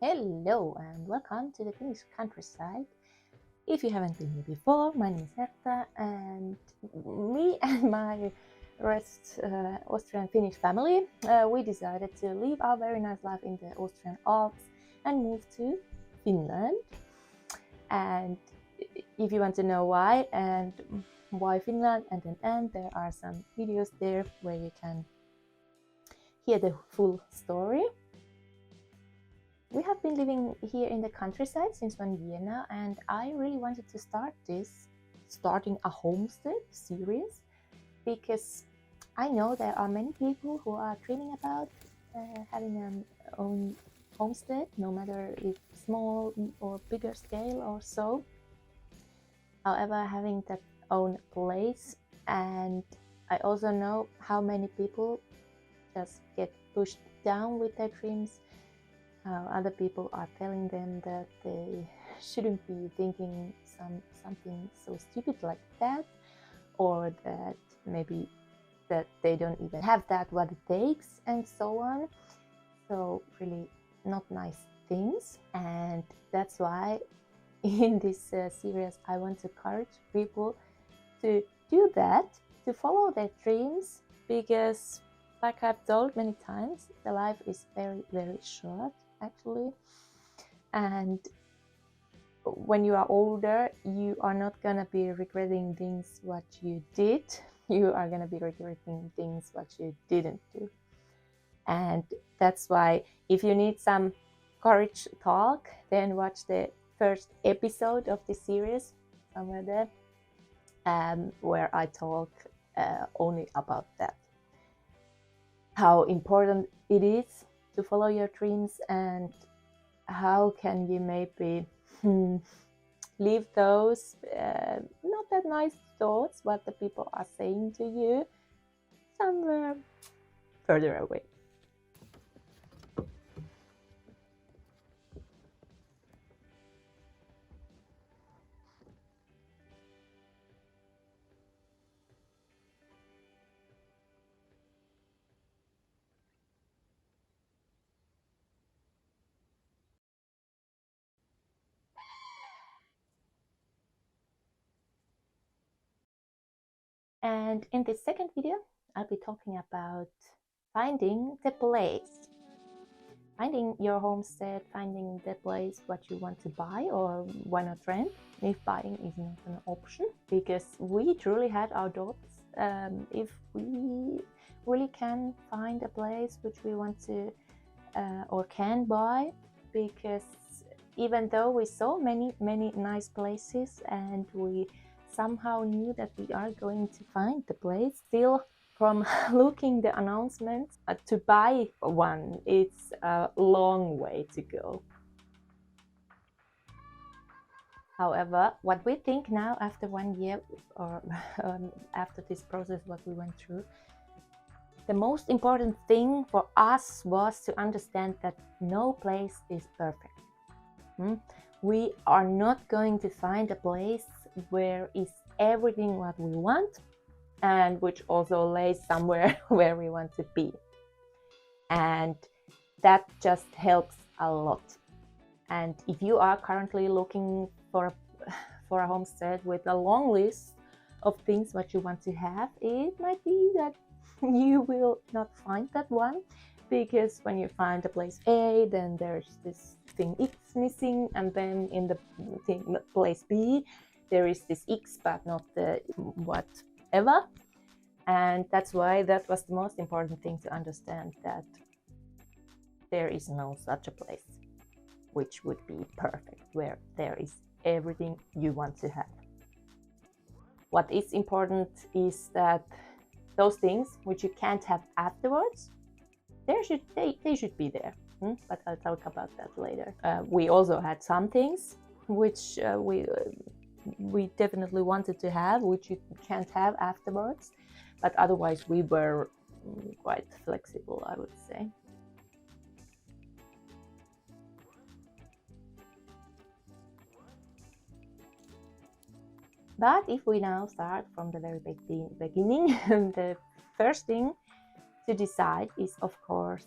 Hello and welcome to the Finnish countryside. If you haven't been here before, my name is Herta, and me and my rest Austrian Finnish family, we decided to leave our very nice life in the Austrian Alps and move to Finland. And if you want to know why and why Finland and there are some videos there where you can hear the full story. We have been living here in the countryside since 1 year now, and I really wanted to start starting a homestead series, because I know there are many people who are dreaming about having an own homestead, no matter if small or bigger scale or so. However, having that own place, and I also know how many people just get pushed down with their dreams. How other people are telling them that they shouldn't be thinking something so stupid like that, or that maybe that they don't even have that what it takes, and so on. So really not nice things, and that's why in this series I want to encourage people to do that, to follow their dreams, because like I've told many times, the life is very, very short actually, and when you are older, you are not gonna be regretting things what you did, you are gonna be regretting things what you didn't do. And that's why if you need some courage talk, then watch the first episode of this series somewhere there, where I talk only about that, how important it is to follow your dreams, and how can you maybe leave those not that nice thoughts what the people are saying to you somewhere further away. And in this second video, I'll be talking about finding the place. Finding your homestead, finding the place what you want to buy, or why not rent if buying is not an option, because we truly had our doubts if we really can find a place which we want to or can buy, because even though we saw many nice places and we somehow knew that we are going to find the place, still from looking the announcements to buy one, it's a long way to go. However, what we think now after 1 year, or after this process what we went through, the most important thing for us was to understand that no place is perfect. We are not going to find a place where is everything what we want, and which also lays somewhere where we want to be. And that just helps a lot. And if you are currently looking for a homestead with a long list of things what you want to have, it might be that you will not find that one, because when you find the place A, then there's this thing X missing, and then in the place B there is this X but not the whatever. And that's why that was the most important thing to understand, that there is no such a place which would be perfect, where there is everything you want to have. What is important is that those things which you can't have afterwards, they should be there. But I'll talk about that later. We also had some things which we definitely wanted to have, which you can't have afterwards, but otherwise we were quite flexible, I would say. But if we now start from the very beginning, the first thing to decide is, of course,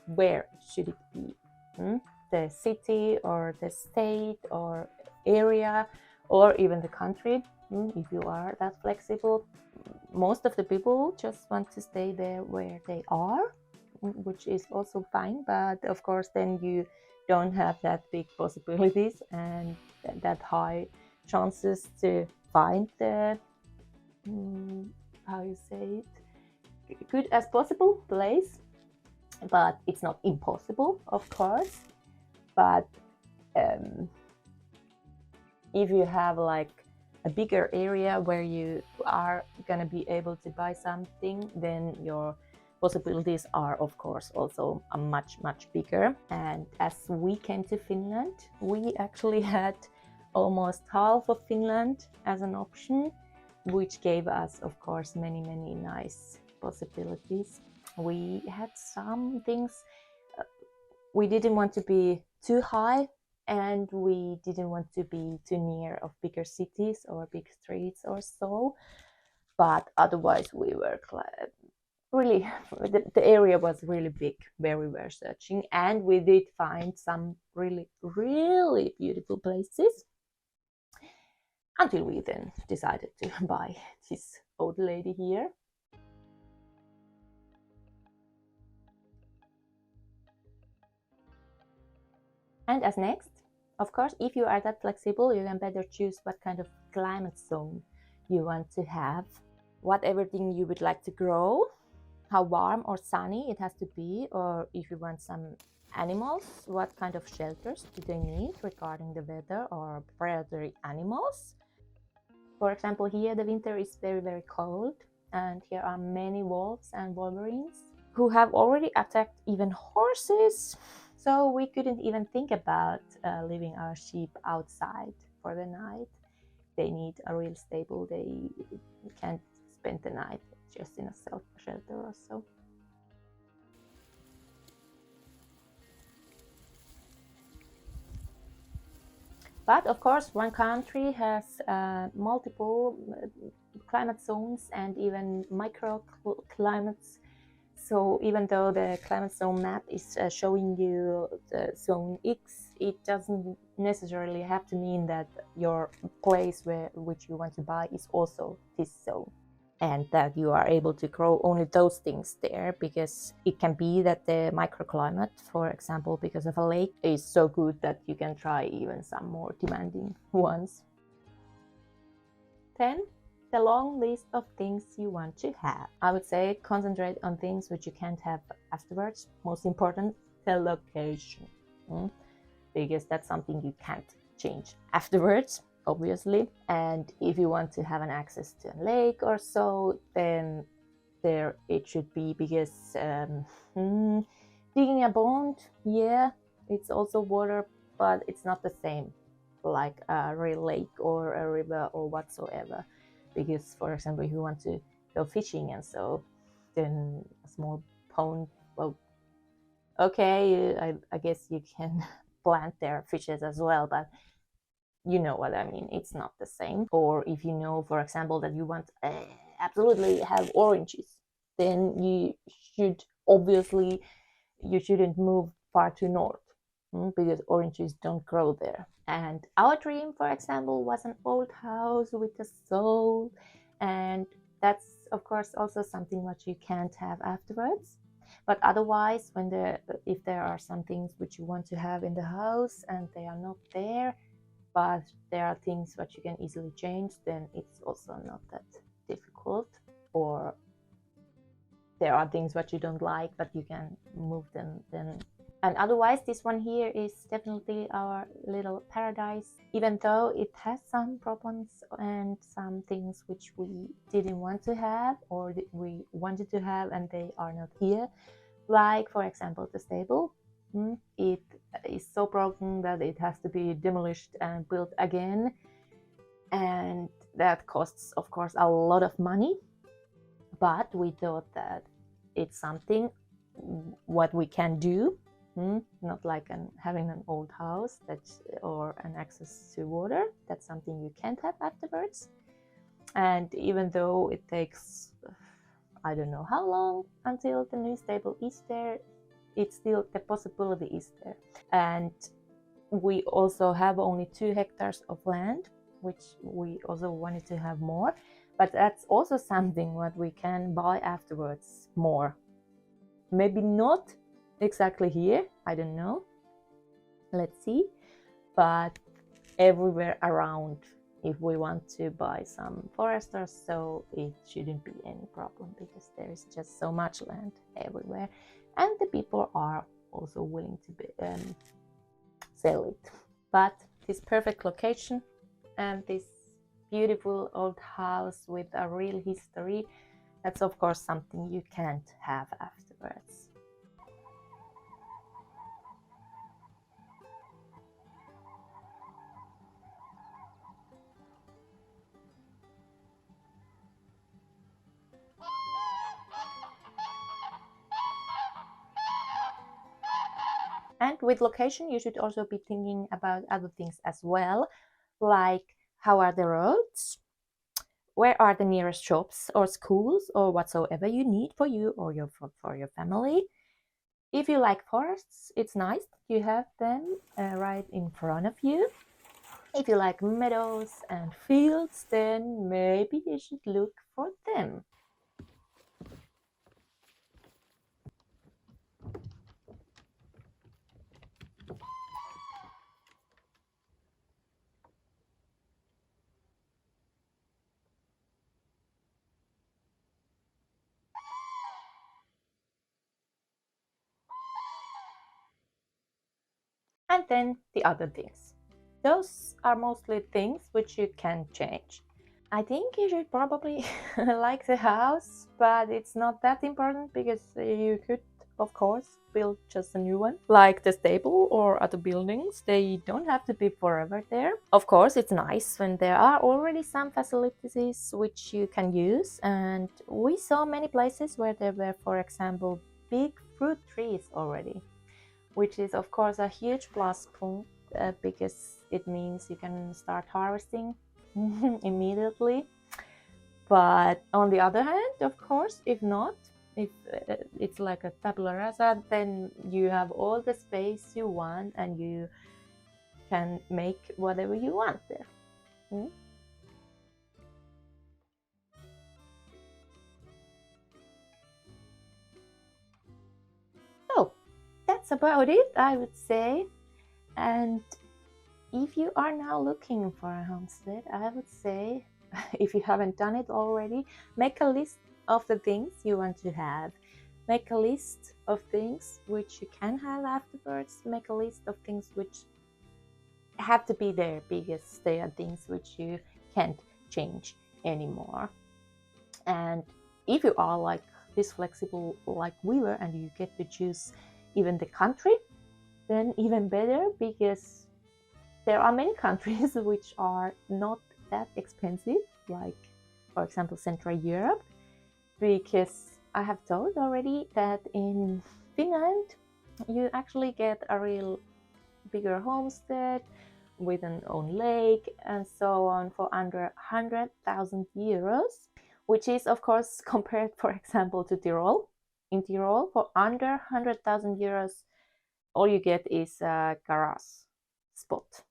where should it be? the city or the state or area or even the country. If you are that flexible, most of the people just want to stay there where they are, which is also fine, but of course then you don't have that big possibilities and that high chances to find the how you say it, good as possible place. But it's not impossible, of course. But if you have like a bigger area where you are gonna be able to buy something, then your possibilities are of course also much bigger. And as we came to Finland, we actually had almost half of Finland as an option, which gave us of course many nice possibilities. We had some things, we didn't want to be too high and we didn't want to be too near of bigger cities or big streets or so, but otherwise we were really, the area was really big where we were searching, and we did find some really beautiful places until we then decided to buy this old lady here. And as next, of course, if you are that flexible, you can better choose what kind of climate zone you want to have, what everything you would like to grow, how warm or sunny it has to be, or if you want some animals, what kind of shelters do they need regarding the weather or predatory animals. For example, here the winter is very cold, and here are many wolves and wolverines who have already attacked even horses. So we couldn't even think about leaving our sheep outside for the night. They need a real stable, they can't spend the night just in a shelter or so. But of course, one country has multiple climate zones and even microclimates. So even though the climate zone map is showing you the zone X, it doesn't necessarily have to mean that your place which you want to buy is also this zone, and that you are able to grow only those things there, because it can be that the microclimate, for example, because of a lake, is so good that you can try even some more demanding ones. Then the long list of things you want to have. I would say concentrate on things which you can't have afterwards. Most important, the location, because that's something you can't change afterwards, obviously. And if you want to have an access to a lake or so, then there it should be, because digging a pond, yeah, it's also water, but it's not the same like a real lake or a river or whatsoever. Because, for example, if you want to go fishing and so, then a small pond, well, okay, I guess you can plant their fishes as well, but you know what I mean, it's not the same. Or if you know, for example, that you want absolutely have oranges, then you should obviously, you shouldn't move far to north, because oranges don't grow there. And our dream, for example, was an old house with a soul, and that's of course also something what you can't have afterwards. But otherwise, if there are some things which you want to have in the house and they are not there, but there are things that you can easily change, then it's also not that difficult. Or there are things that you don't like, but you can move them then. And otherwise, this one here is definitely our little paradise, even though it has some problems and some things which we didn't want to have or we wanted to have and they are not here. Like, for example, the stable. It is so broken that it has to be demolished and built again. And that costs, of course, a lot of money. But we thought that it's something what we can do. Not like having an old house or an access to water. That's something you can't have afterwards. And even though it takes, I don't know how long until the new stable is there, it's still, the possibility is there. And we also have only 2 hectares of land, which we also wanted to have more, but that's also something what we can buy afterwards more. Maybe not exactly here, I don't know, let's see, but everywhere around, if we want to buy some forest or so, it shouldn't be any problem, because there is just so much land everywhere, and the people are also willing to sell it. But this perfect location and this beautiful old house with a real history, that's of course something you can't have afterwards. And with location, you should also be thinking about other things as well, like how are the roads, where are the nearest shops or schools or whatsoever you need for you or for your family. If you like forests, it's nice you have them right in front of you. If you like meadows and fields, then maybe you should look for them. And then the other things. Those are mostly things which you can change. I think you should probably like the house, but it's not that important, because you could, of course, build just a new one. Like the stable or other buildings, they don't have to be forever there. Of course, it's nice when there are already some facilities which you can use, and we saw many places where there were, for example, big fruit trees already, which is of course a huge plus point, because it means you can start harvesting immediately. But on the other hand, of course, if not, if it's like a tabula rasa, then you have all the space you want and you can make whatever you want there. So that's about it, I would say. And if you are now looking for a homestead, I would say, if you haven't done it already, make a list of the things you want to have. Make a list of things which you can have afterwards. Make a list of things which have to be there, because they are things which you can't change anymore. And if you are like this flexible like we were, and you get to choose even the country, then even better, because there are many countries which are not that expensive, like for example Central Europe, because I have told already that in Finland you actually get a real bigger homestead with an own lake and so on for under 100,000 euros, which is of course compared, for example, to Tyrol. In Tyrol, for under 100,000 euros, all you get is a garage spot.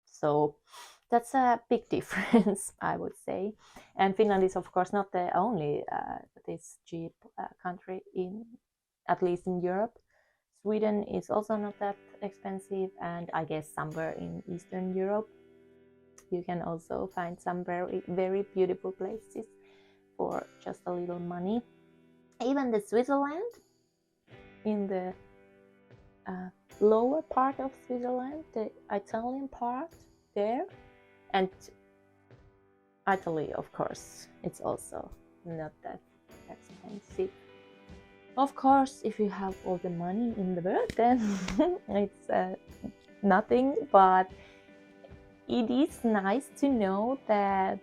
So that's a big difference, I would say. And Finland is of course not the only this cheap country, in at least in Europe. Sweden is also not that expensive, and I guess somewhere in Eastern Europe you can also find some very, very beautiful places for just a little money. Even the Switzerland, in the lower part of Switzerland, the Italian part there, and Italy, of course, it's also not that expensive. Of course, if you have all the money in the world, then it's nothing, but it is nice to know that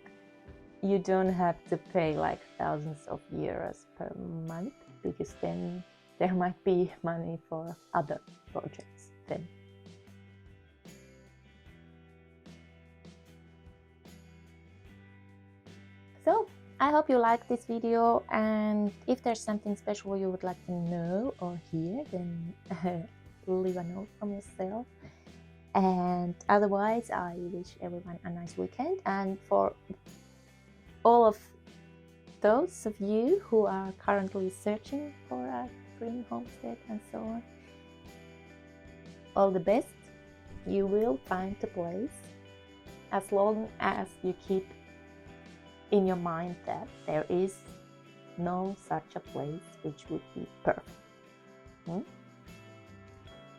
you don't have to pay like thousands of euros per month, because then there might be money for other projects then. So I hope you liked this video, and if there's something special you would like to know or hear, then leave a note from yourself. And otherwise, I wish everyone a nice weekend. And for all of those of you who are currently searching for a dream homestead and so on, all the best. You will find the place, as long as you keep in your mind that there is no such a place which would be perfect.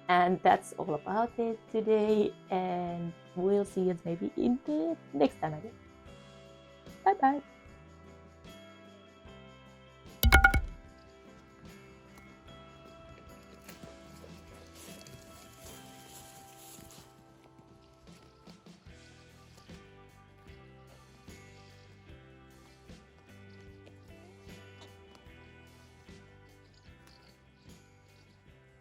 And that's all about it today, and we'll see you maybe in the next time again. Bye bye.